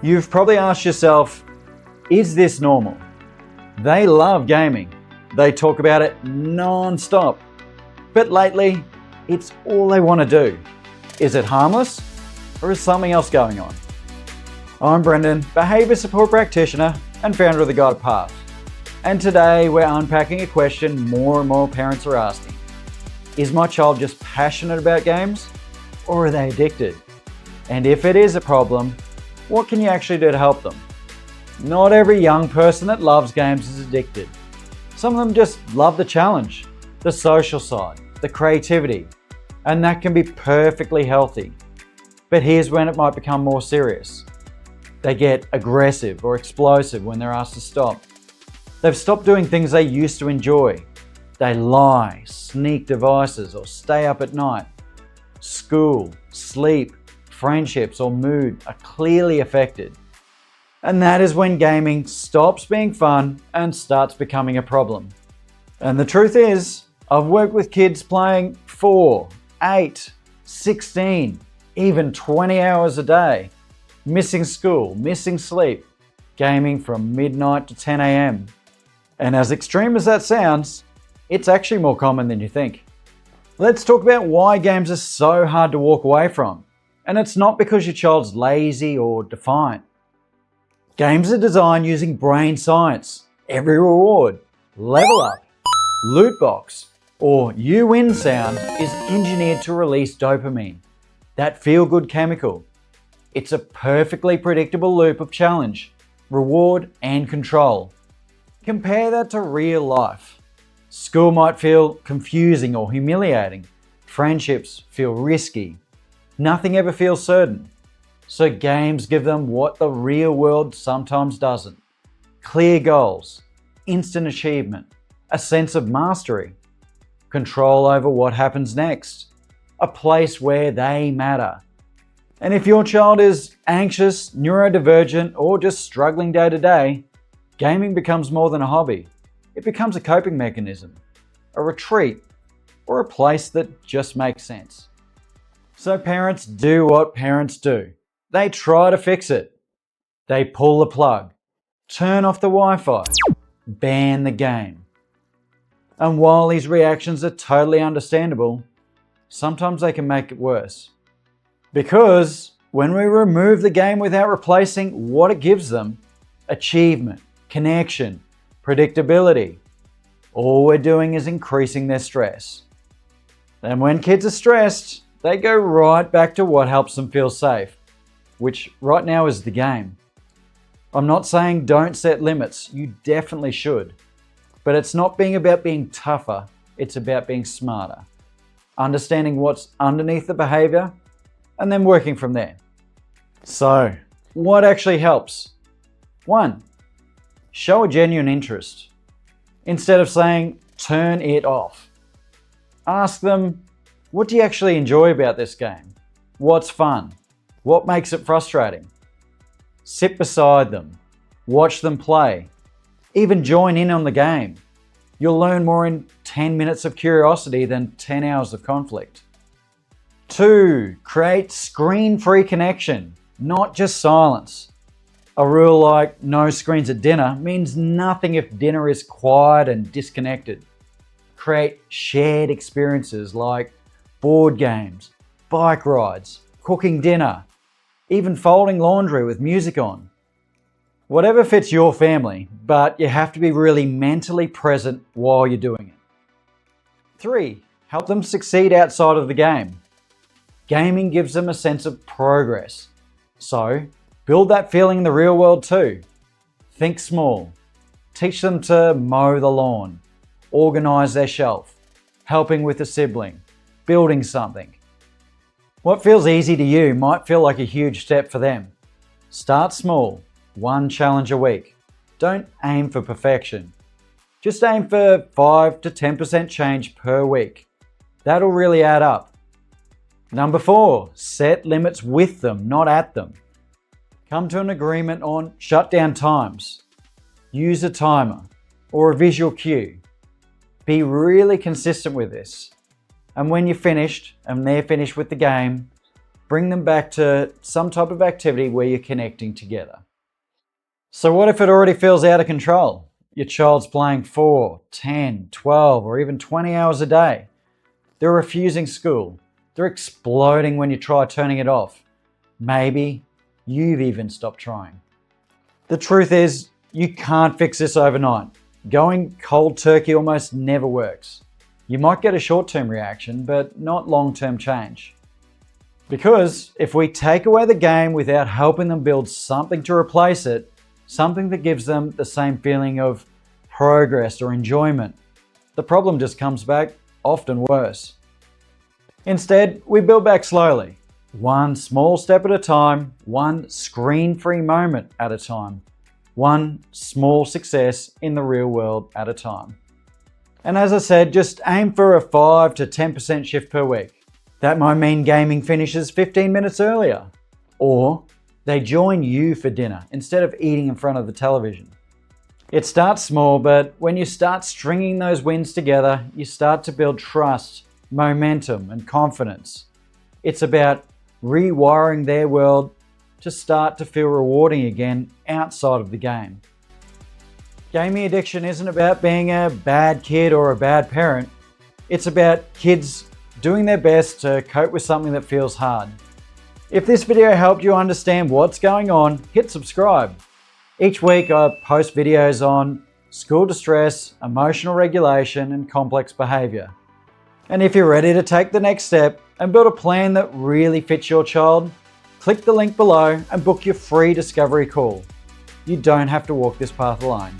You've probably asked yourself, is this normal? They love gaming. They talk about it non-stop. But lately, it's all they want to do. Is it harmless, or is something else going on? I'm Brendan, Behaviour Support Practitioner and founder of The Guided Path. And today we're unpacking a question more and more parents are asking. Is my child just passionate about games, or are they addicted? And if it is a problem, what can you actually do to help them? Not every young person that loves games is addicted. Some of them just love the challenge, the social side, the creativity, and that can be perfectly healthy. But here's when it might become more serious. They get aggressive or explosive when they're asked to stop. They've stopped doing things they used to enjoy. They lie, sneak devices, or stay up at night. School, sleep, friendships, or mood are clearly affected. And that is when gaming stops being fun and starts becoming a problem. And the truth is, I've worked with kids playing 4, 8, 16, even 20 hours a day, missing school, missing sleep, gaming from midnight to 10 a.m. And as extreme as that sounds, it's actually more common than you think. Let's talk about why games are so hard to walk away from. And it's not because your child's lazy or defiant. Games are designed using brain science. Every reward, level up, loot box, or you win sound is engineered to release dopamine, that feel-good chemical. It's a perfectly predictable loop of challenge, reward, and control. Compare that to real life. School might feel confusing or humiliating. Friendships feel risky. Nothing ever feels certain. So games give them what the real world sometimes doesn't. Clear goals, instant achievement, a sense of mastery, control over what happens next, a place where they matter. And if your child is anxious, neurodivergent, or just struggling day to day, gaming becomes more than a hobby. It becomes a coping mechanism, a retreat, or a place that just makes sense. So parents do what parents do. They try to fix it. They pull the plug, turn off the Wi-Fi, ban the game. And while these reactions are totally understandable, sometimes they can make it worse. Because when we remove the game without replacing what it gives them, achievement, connection, predictability, all we're doing is increasing their stress. And when kids are stressed, they go right back to what helps them feel safe, which right now is the game. I'm not saying don't set limits, you definitely should. But it's not about being tougher, it's about being smarter. Understanding what's underneath the behavior and then working from there. So, what actually helps? 1, show a genuine interest. Instead of saying, turn it off. Ask them, what do you actually enjoy about this game? What's fun? What makes it frustrating? Sit beside them. Watch them play. Even join in on the game. You'll learn more in 10 minutes of curiosity than 10 hours of conflict. 2, create screen-free connection, not just silence. A rule like no screens at dinner means nothing if dinner is quiet and disconnected. Create shared experiences like board games, bike rides, cooking dinner, even folding laundry with music on. Whatever fits your family, but you have to be really mentally present while you're doing it. 3, help them succeed outside of the game. Gaming gives them a sense of progress. So, build that feeling in the real world too. Think small. Teach them to mow the lawn, organize their shelf, helping with a sibling, building something. What feels easy to you might feel like a huge step for them. Start small, 1 challenge a week. Don't aim for perfection. Just aim for 5 to 10% change per week. That'll really add up. Number 4, set limits with them, not at them. Come to an agreement on shutdown times. Use a timer or a visual cue. Be really consistent with this. And when you're finished and they're finished with the game, bring them back to some type of activity where you're connecting together. So what if it already feels out of control? Your child's playing 4, 10, 12, or even 20 hours a day. They're refusing school. They're exploding when you try turning it off. Maybe you've even stopped trying. The truth is, you can't fix this overnight. Going cold turkey almost never works. You might get a short-term reaction, but not long-term change. Because if we take away the game without helping them build something to replace it, something that gives them the same feeling of progress or enjoyment, the problem just comes back often worse. Instead, we build back slowly, one small step at a time, one screen-free moment at a time, one small success in the real world at a time. And as I said, just aim for a 5 to 10% shift per week. That might mean gaming finishes 15 minutes earlier, or they join you for dinner instead of eating in front of the television. It starts small, but when you start stringing those wins together, you start to build trust, momentum, and confidence. It's about rewiring their world to start to feel rewarding again outside of the game. Gaming addiction isn't about being a bad kid or a bad parent. It's about kids doing their best to cope with something that feels hard. If this video helped you understand what's going on, hit subscribe. Each week I post videos on school distress, emotional regulation, and complex behavior. And if you're ready to take the next step and build a plan that really fits your child, click the link below and book your free discovery call. You don't have to walk this path alone.